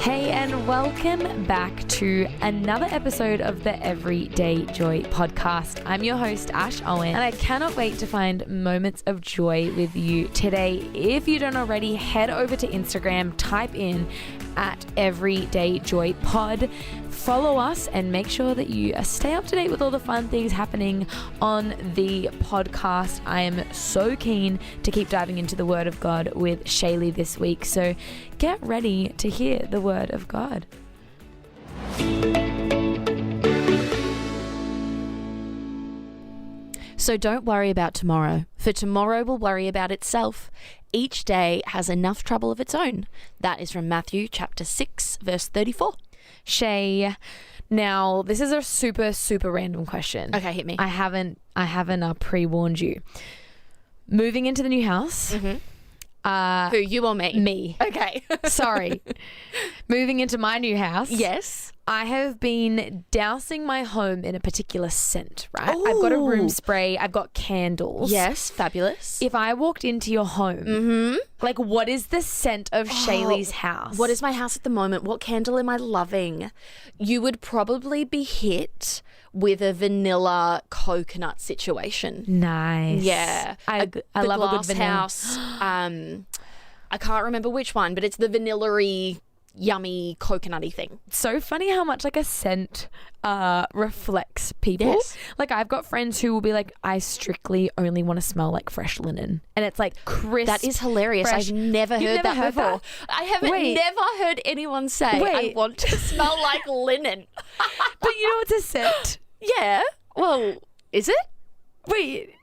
Hey, and welcome back to another episode of the Everyday Joy podcast. I'm your host, Ash Owen, and I cannot wait to find moments of joy with you today. If you don't already, head over to Instagram, type in at Everyday Joy Pod. Follow us and make sure that you stay up to date with all the fun things happening on the podcast. I am so keen to keep diving into the Word of God with Shaylee this week. So get ready to hear the Word of God. So don't worry about tomorrow, for tomorrow will worry about itself. Each day has enough trouble of its own. That is from Matthew chapter 6, verse 34. Shay, now this is a super random question. Okay, hit me. I haven't pre-warned you. Moving into the new house. Mm-hmm. Who, you or me? Me. Okay. Sorry. Moving into my new house. Yes. I have been dousing my home in a particular scent, right? Ooh. I've got a room spray. I've got candles. Yes, fabulous. If I walked into your home, like, what is the scent of Shaylee's house? What is my house at the moment? What candle am I loving? You would probably be hit with a vanilla coconut situation. Nice. Yeah. I love a good vanilla. house. I can't remember which one, but it's the vanilla-y, yummy, coconutty thing. So funny how much like a scent reflects people. Yes. Like, I've got friends who will be like, I strictly only want to smell like fresh linen, and it's like crisp. That is hilarious. Fresh. I've never You've heard never that heard before. that? I haven't never heard anyone say I want to smell like linen. But you know it's a scent. Yeah. Well, is it? Wait,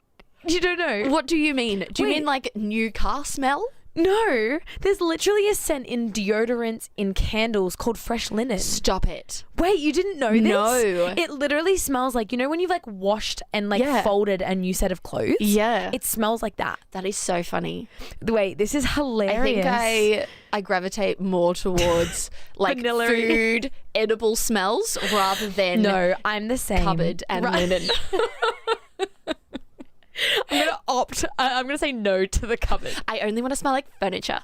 you don't know? What do you mean? Do you mean like new car smell? No, there's literally a scent in deodorants, in candles called fresh linen. Stop it. Wait, you didn't know this? No. It literally smells like, you know when you've like washed and like folded a new set of clothes? Yeah. It smells like that. That is so funny. Wait, this is hilarious. I think I gravitate more towards like Vanilla. food, edible smells rather than No, I'm the same. cupboard and linen. I'm going to say no to the cupboard. I only want to smell like furniture.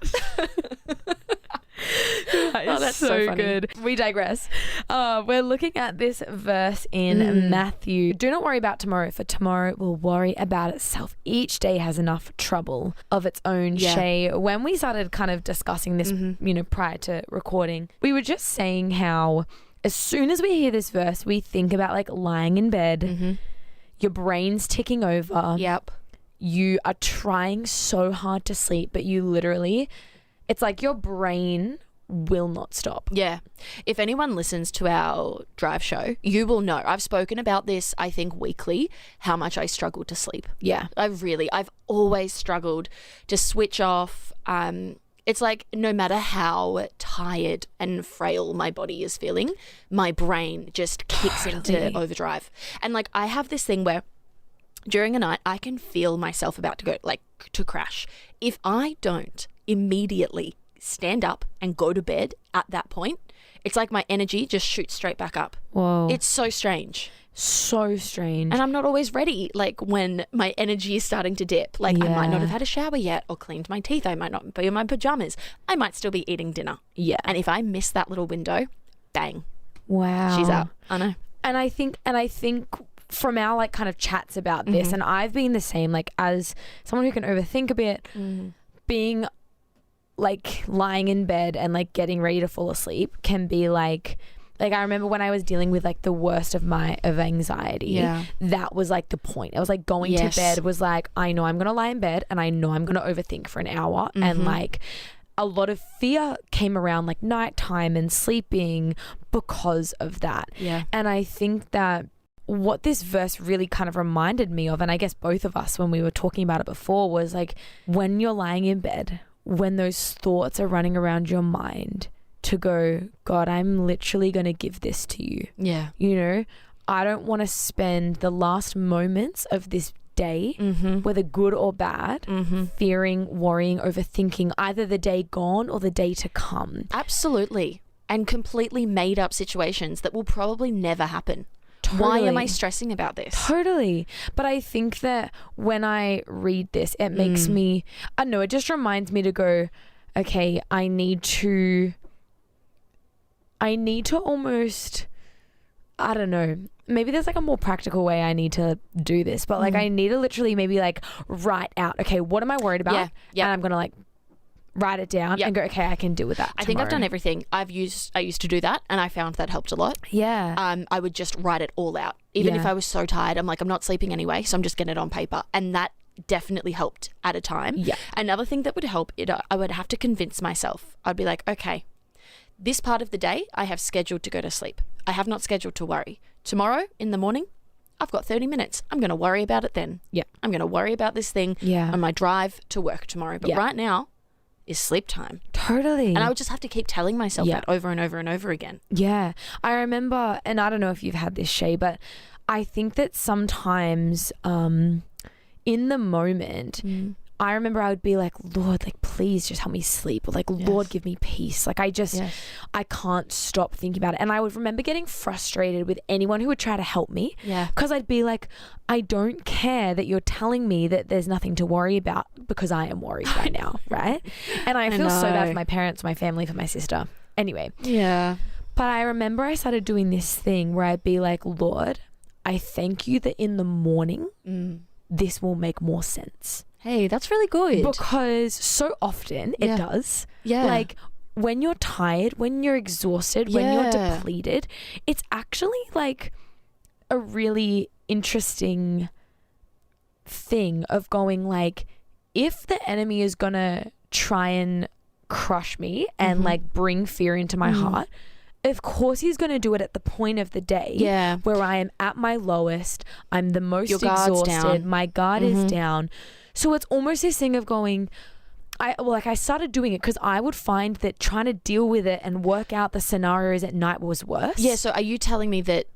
That's so funny. good. We digress. We're looking at this verse in Matthew. Do not worry about tomorrow, for tomorrow will worry about itself. Each day has enough trouble of its own. Yeah. Shay, when we started kind of discussing this, prior to recording, we were just saying how as soon as we hear this verse, we think about like lying in bed, your brain's ticking over. Yep. You are trying so hard to sleep, but you literally, it's like your brain will not stop. Yeah. If anyone listens to our drive show, you will know. I've spoken about this, I think, weekly, how much I struggle to sleep. Yeah. I've always struggled to switch off. It's like no matter how tired and frail my body is feeling, my brain just kicks into overdrive. And like I have this thing where during a night, I can feel myself about to go, like, to crash. If I don't immediately stand up and go to bed at that point, it's like my energy just shoots straight back up. Whoa. It's so strange. So strange. And I'm not always ready, like, when my energy is starting to dip. Like, I might not have had a shower yet or cleaned my teeth. I might not be in my pajamas. I might still be eating dinner. Yeah. And if I miss that little window, bang. Wow. She's out. I know. And I think from our like kind of chats about this, and I've been the same, like as someone who can overthink a bit, being like lying in bed and like getting ready to fall asleep can be like I remember when I was dealing with like the worst of anxiety, that was like the point. It was like going to bed was like, I know I'm going to lie in bed and I know I'm going to overthink for an hour. And like a lot of fear came around like nighttime and sleeping because of that. Yeah. And I think that what this verse really kind of reminded me of, and I guess both of us when we were talking about it before, was like when you're lying in bed, when those thoughts are running around your mind, to go, God, I'm literally going to give this to you. Yeah. You know, I don't want to spend the last moments of this day, whether good or bad, fearing, worrying, overthinking either the day gone or the day to come. Absolutely. And completely made up situations that will probably never happen. Why am I stressing about this? Totally. But I think that when I read this, it makes me, I don't know, it just reminds me to go, okay, I need to I need to almost, I don't know, maybe there's like a more practical way I need to do this, but like I need to literally maybe like write out, okay, what am I worried about? Yeah. And I'm going to like write it down and go, okay, I can deal with that I think I've done everything. I used to do that, and I found that helped a lot. Yeah. I would just write it all out. Even if I was so tired, I'm like, I'm not sleeping anyway, so I'm just getting it on paper. And that definitely helped at a time. Yeah. Another thing that would help, I would have to convince myself. I'd be like, okay, this part of the day I have scheduled to go to sleep. I have not scheduled to worry. Tomorrow in the morning, I've got 30 minutes. I'm going to worry about it then. Yeah. I'm going to worry about this thing on my drive to work tomorrow. But right now is sleep time. Totally. And I would just have to keep telling myself that over and over and over again. Yeah. I remember, and I don't know if you've had this, Shay, but I think that sometimes in the moment, I remember I would be like, Lord, like, please just help me sleep. Or like, Lord, give me peace. Like, I can't stop thinking about it. And I would remember getting frustrated with anyone who would try to help me. Yeah. Because I'd be like, I don't care that you're telling me that there's nothing to worry about because I am worried right now. Right. And I feel so bad for my parents, my family, for my sister. Anyway. Yeah. But I remember I started doing this thing where I'd be like, Lord, I thank you that in the morning, this will make more sense. Hey, that's really good. Because so often it does. Yeah. Like when you're tired, when you're exhausted, when you're depleted, it's actually like a really interesting thing of going like, if the enemy is going to try and crush me and like bring fear into my heart, of course he's going to do it at the point of the day where I am at my lowest, I'm the most exhausted, my guard is down. So it's almost this thing of going, I started doing it because I would find that trying to deal with it and work out the scenarios at night was worse. Yeah, so are you telling me that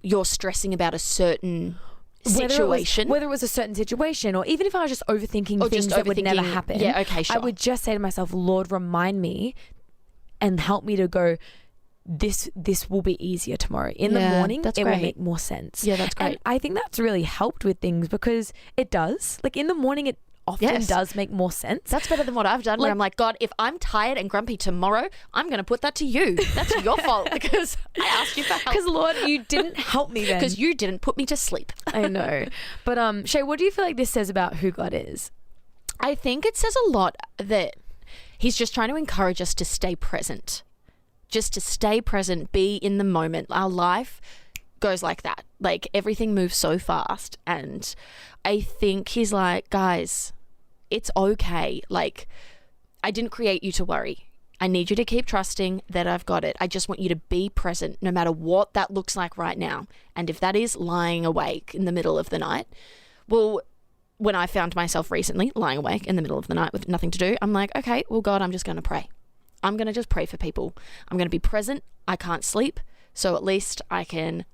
you're stressing about a certain situation? Whether it was a certain situation, or even if I was just overthinking things that would never happen. Yeah, okay, sure. I would just say to myself, Lord, remind me and help me to go, this will be easier tomorrow. In the morning, it will make more sense. Yeah, that's great. And I think that's really helped with things because it does. Like in the morning, it often does make more sense. That's better than what I've done, where I'm like, God, if I'm tired and grumpy tomorrow, I'm going to put that to you. That's your fault because I asked you for help. Because Lord, you didn't help me then. Because you didn't put me to sleep. I know. But Shay, what do you feel like this says about who God is? I think it says a lot that he's just trying to encourage us to stay present. Just to stay present, be in the moment. Our life goes like that. Like everything moves so fast. And I think he's like, guys, it's okay. Like, I didn't create you to worry. I need you to keep trusting that I've got it. I just want you to be present no matter what that looks like right now. And if that is lying awake in the middle of the night, well, when I found myself recently lying awake in the middle of the night with nothing to do, I'm like, okay, well, God, I'm just going to pray. I'm going to just pray for people. I'm going to be present. I can't sleep. So at least I can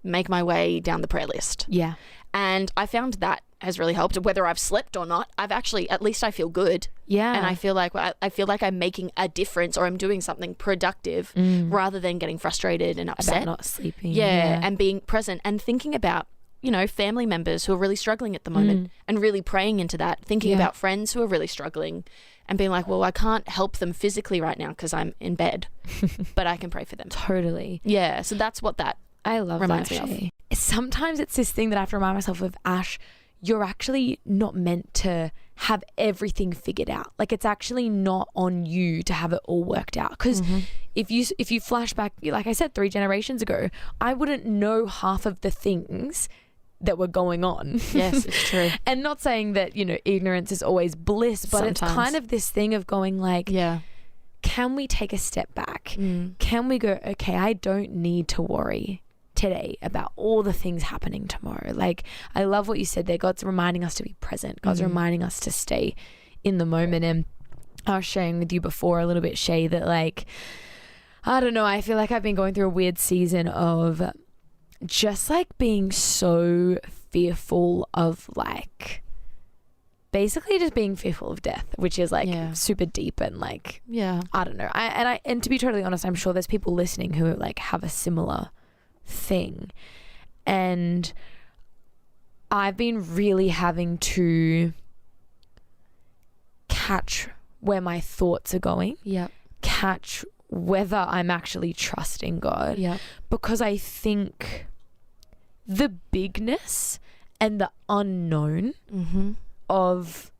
make my way down the prayer list. Yeah. And I found that has really helped. Whether I've slept or not, I've actually, at least I feel good. Yeah. And I feel like I'm making a difference, or I'm doing something productive rather than getting frustrated and upset. About not sleeping. Yeah. And being present and thinking about, you know, family members who are really struggling at the moment and really praying into that, thinking about friends who are really struggling and being like, well, I can't help them physically right now because I'm in bed, but I can pray for them. Totally. Yeah. So that's what that I love reminds that, me of. Sometimes it's this thing that I have to remind myself of, Ash, you're actually not meant to have everything figured out. Like it's actually not on you to have it all worked out. Because if you flash back, like I said, 3 generations ago, I wouldn't know half of the things that were going on. Yes, it's true. And not saying that, you know, ignorance is always bliss, but Sometimes. it's kind of this thing of going like, can we take a step back? Can we go, okay, I don't need to worry today about all the things happening tomorrow. Like, I love what you said there. God's reminding us to be present. God's reminding us to stay in the moment. And I was sharing with you before a little bit, Shay, that like, I don't know, I feel like I've been going through a weird season of just like being so fearful of like, basically just being fearful of death, which is like super deep and like, I don't know. And to be totally honest, I'm sure there's people listening who like have a similar thing. And I've been really having to catch where my thoughts are going. Catch whether I'm actually trusting God. Yeah. Because I think the bigness and the unknown of,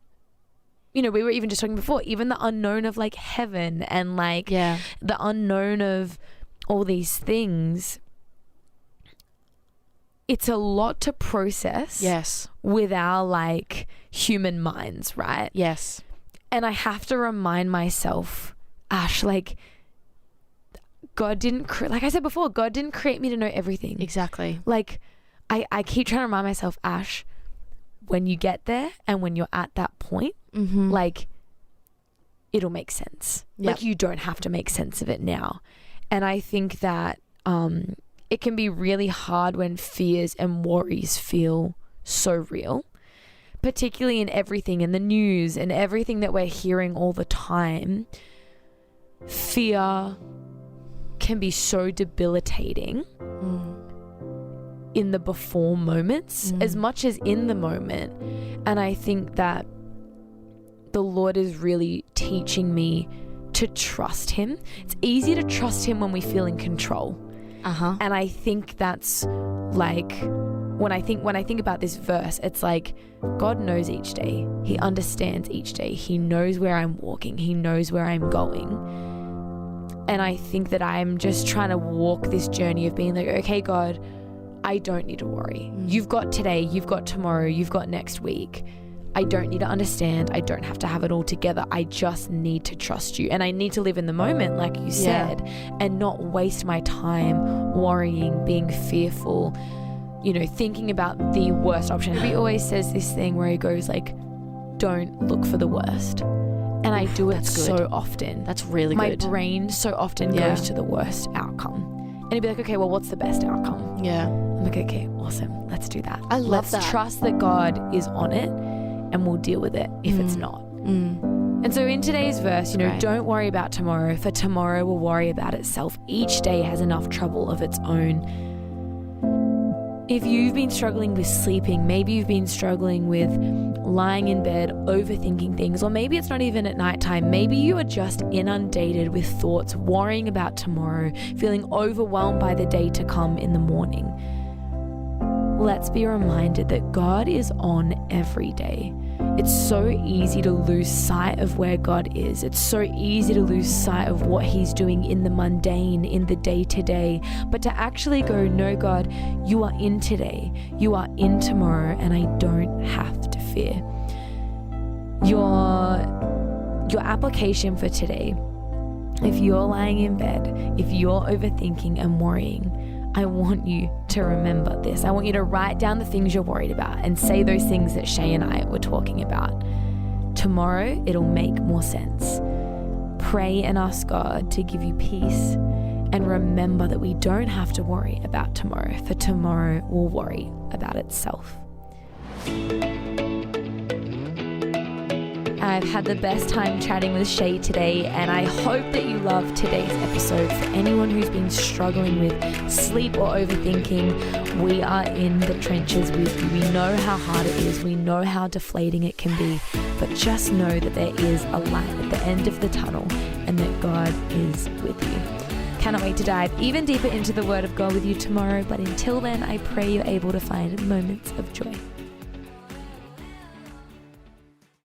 you know, we were even just talking before, even the unknown of like heaven and like the unknown of all these things, it's a lot to process. Yes. With our like human minds, right? Yes. And I have to remind myself, Ash, like God didn't, like I said before, God didn't create me to know everything. Exactly. Like I keep trying to remind myself, Ash, when you get there and when you're at that point, like it'll make sense. Yep. Like you don't have to make sense of it now. And I think that it can be really hard when fears and worries feel so real, particularly in everything in the news and everything that we're hearing all the time. Fear can be so debilitating in the before moments as much as in the moment. And I think that the Lord is really teaching me to trust him. It's easy to trust him when we feel in control. And I think that's like when I think about this verse, it's like God knows each day. He understands each day. He knows where I'm walking. He knows where I'm going. And I think that I'm just trying to walk this journey of being like, okay, God, I don't need to worry. You've got today, you've got tomorrow, you've got next week. I don't need to understand. I don't have to have it all together. I just need to trust you. And I need to live in the moment, like you said, and not waste my time worrying, being fearful, you know, thinking about the worst option. He always says this thing where he goes like, don't look for the worst. And I do it so often. That's really my good. My brain so often goes to the worst outcome. And he'd be like, okay, well, what's the best outcome? Yeah. I'm like, okay, awesome. Let's do that. I love that. Let's trust that God is on it and we'll deal with it if it's not. And so in today's verse, you know, don't worry about tomorrow, for tomorrow will worry about itself. Each day has enough trouble of its own. If you've been struggling with sleeping, maybe you've been struggling with lying in bed, overthinking things, or maybe it's not even at nighttime. Maybe you are just inundated with thoughts, worrying about tomorrow, feeling overwhelmed by the day to come in the morning. Let's be reminded that God is on every day. It's so easy to lose sight of where God is. It's so easy to lose sight of what he's doing in the mundane, in the day-to-day. But to actually go, no, God, you are in today, you are in tomorrow, and I don't have to fear. Your application for today, if you're lying in bed, if you're overthinking and worrying, I want you to remember this. I want you to write down the things you're worried about and say those things that Shay and I were talking about. Tomorrow, it'll make more sense. Pray and ask God to give you peace, and remember that we don't have to worry about tomorrow, for tomorrow will worry about itself. I've had the best time chatting with Shay today, and I hope that you love today's episode. For anyone who's been struggling with sleep or overthinking, we are in the trenches with you. We know how hard it is. We know how deflating it can be, but just know that there is a light at the end of the tunnel and that God is with you. Cannot wait to dive even deeper into the Word of God with you tomorrow, but until then, I pray you're able to find moments of joy.